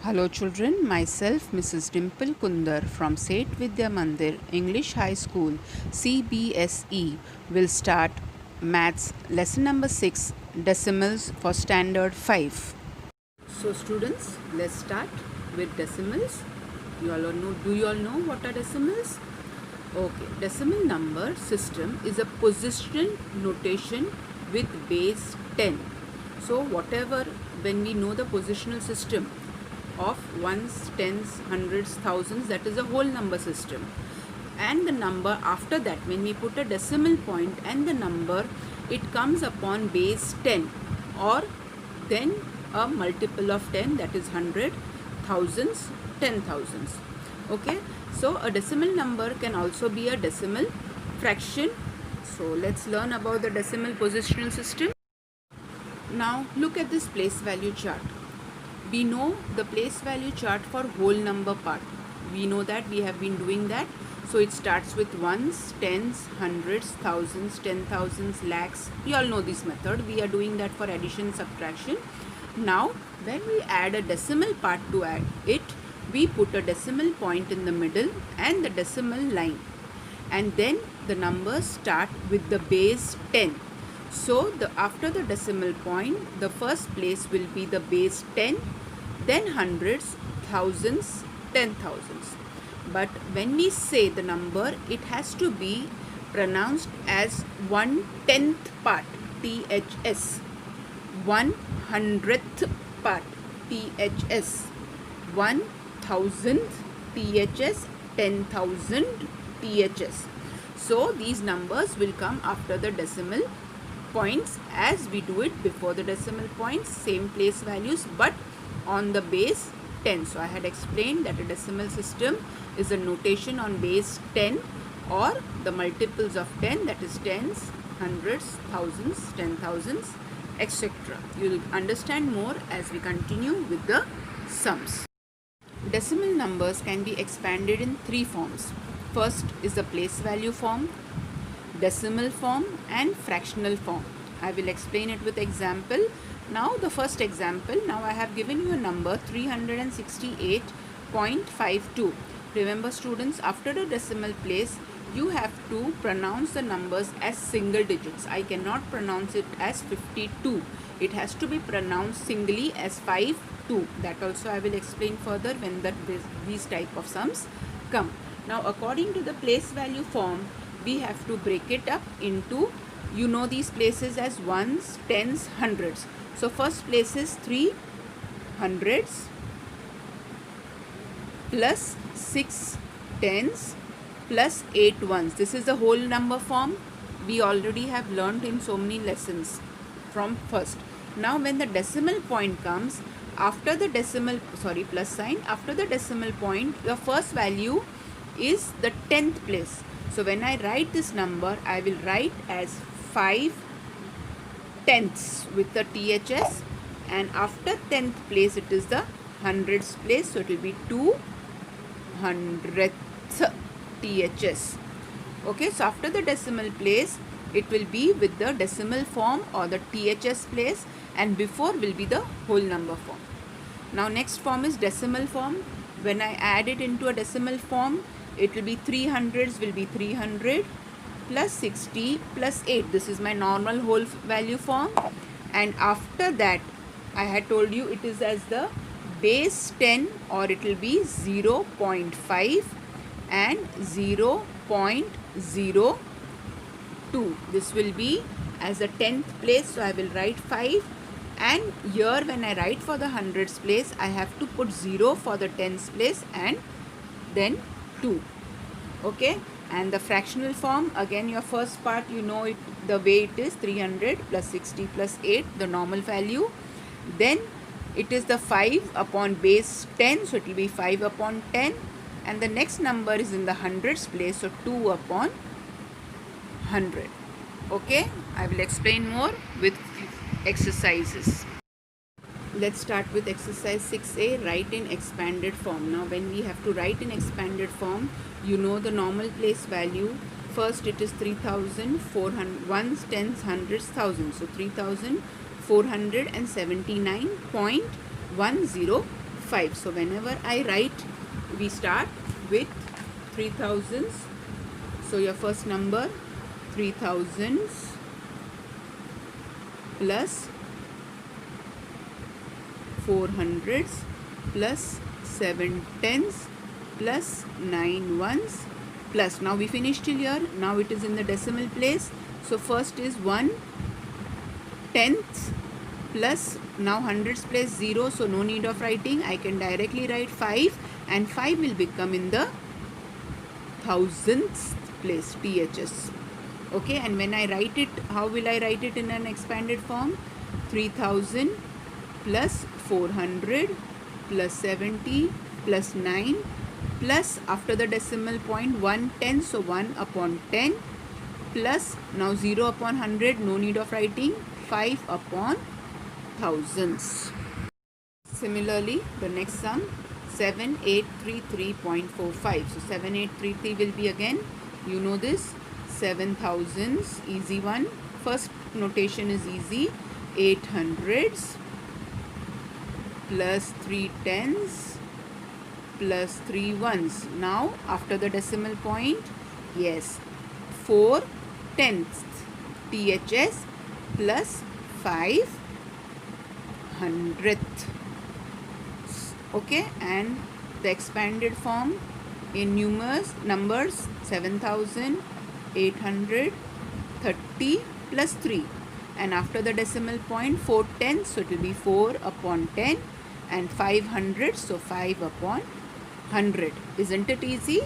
Hello children, myself Mrs. Dimple Kundar from Seth Vidya Mandir English High School CBSE will start maths lesson number 6 decimals for standard 5. So students, let's start with decimals. Do you all know what are decimals? Okay, decimal number system is a positional notation with base 10. So whatever, when we know the positional system of ones, tens, hundreds, thousands, that is a whole number system. And the number after that, when we put a decimal point and the number, it comes upon base 10 or then a multiple of 10, that is 100, thousands, 10,000s. Okay, so a decimal number can also be a decimal fraction. So let's learn about the decimal positional system. Now look at this place value chart. We know the place value chart for whole number part. We know that we have been doing that. So it starts with ones, tens, hundreds, thousands, 10,000s, lakhs. You all know this method. We are doing that for addition, subtraction. Now when we add a decimal part to add it, we put a decimal point in the middle and the decimal line. And then the numbers start with the base 10. So after the decimal point, the first place will be the base 10, then hundreds, thousands, 10,000s. But when we say the number, it has to be pronounced as 1/10th part, THS. 1/100th part, THS. 1,000th, THS. 10,000, THS. So these numbers will come after the decimal points as we do it before the decimal points, same place values but on the base 10. So I had explained that a decimal system is a notation on base 10 or the multiples of 10, that is tens, hundreds, thousands, 10,000s, etc. You will understand more as we continue with the sums. Decimal numbers can be expanded in three forms. First is the place value form, decimal form and fractional form. I will explain it with example. Now the first example, now I have given you a number 368.52. Remember students, after the decimal place, you have to pronounce the numbers as single digits. I cannot pronounce it as 52. It has to be pronounced singly as 52. That also I will explain further when these type of sums come. Now according to the place value form, we have to break it up into, you know these places as ones, tens, hundreds. So first place is 3 hundreds plus 6 tens plus 8 ones. This is the whole number form. We already have learned in so many lessons from first. Now when the decimal point comes, after the decimal, plus sign, after the decimal point, your first value is the 10th place. So when I write this number, I will write as 5 tenths with the THS, and after 10th place it is the hundreds place, so it will be 200th THS. Okay, so after the decimal place it will be with the decimal form or the THS place, and before will be the whole number form. Now next form is decimal form. When I add it into a decimal form, it will be 300s will be 300 plus 60 plus 8. This is my normal whole value form. And after that, I had told you it is as the base 10, or it will be 0.5 and 0.02. This will be as the 10th place. So I will write 5. And here when I write for the hundreds place, I have to put 0 for the tens place and then 2. Okay, and the fractional form, again your first part, you know it, the way it is 300 plus 60 plus 8, the normal value. Then it is the 5 upon base 10, so it will be 5 upon 10, and the next number is in the hundreds place, so 2 upon 100. Okay, I will explain more with exercises. Let's start with exercise 6a, write in expanded form. Now when we have to write in expanded form, you know the normal place value. First it is 3,400, ones, tens, hundreds, thousands. So 3,479.105. 5. So whenever I write, we start with 3000s. So your first number 3000s plus 400s plus 7 tens plus 9 ones plus, now we finished till here. Now it is in the decimal place. So first is 1 tenth plus, now hundreds place 0, so no need of writing. I can directly write 5 and 5 will become in the thousandth place, THS. Okay, and when I write it, how will I write it in an expanded form? 3000 plus 400 plus 70 plus 9 plus, after the decimal point, 1/10, so 1 upon 10 plus, now 0 upon 100, no need of writing, 5 upon thousands. Similarly, the next sum 7833.45. So 7833 will be again, you know this, 7,000s, easy one. First notation is easy, 800s plus 3 tens plus 3 ones. Now after the decimal point, yes, 4 tenths, THS plus 5 hundredth. Okay, and the expanded form in numbers 7,830 plus 3, and after the decimal point 4 tenths, so it will be 4 upon 10, and 500, so 5 upon 100. Isn't it easy?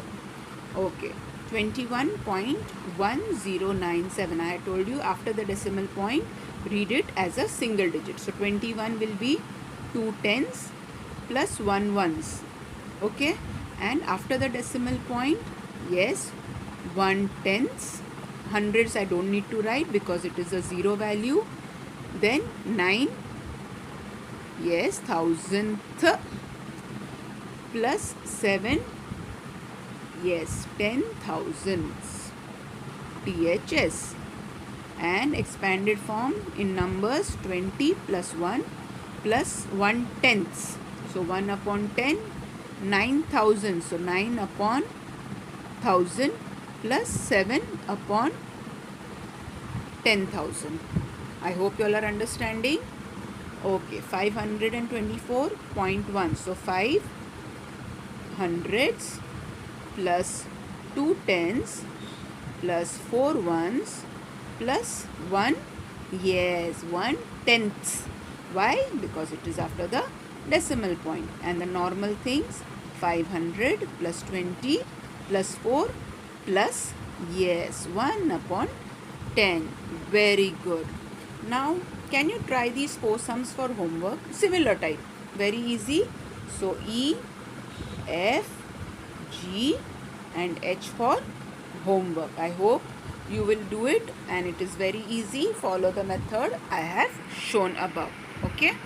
Okay, 21.1097. I had told you after the decimal point, read it as a single digit. So 21 will be 2 tens plus 1 ones. Okay, and after the decimal point, yes, 1 tenths. Hundreds I don't need to write because it is a 0 value. Then 9, yes, thousandth plus 7, yes, 10,000s, THS. And expanded form in numbers 20 plus 1 plus 1 tenths. So 1 upon 10, 9,000. So 9 upon 1000 plus 7 upon 10,000. I hope you all are understanding. Okay, 524.1. So 5 hundreds plus 2 tens plus 4 ones plus 1, yes, 1 tenths. Why? Because it is after the decimal point. And the normal things, 500 plus 20 plus 4 plus, yes, 1 upon 10. Very good. Now can you try these 4 sums for homework? Similar type, very easy. So E, F, G and H for homework. I hope you will do it, and it is very easy. Follow the method I have shown above. Okay.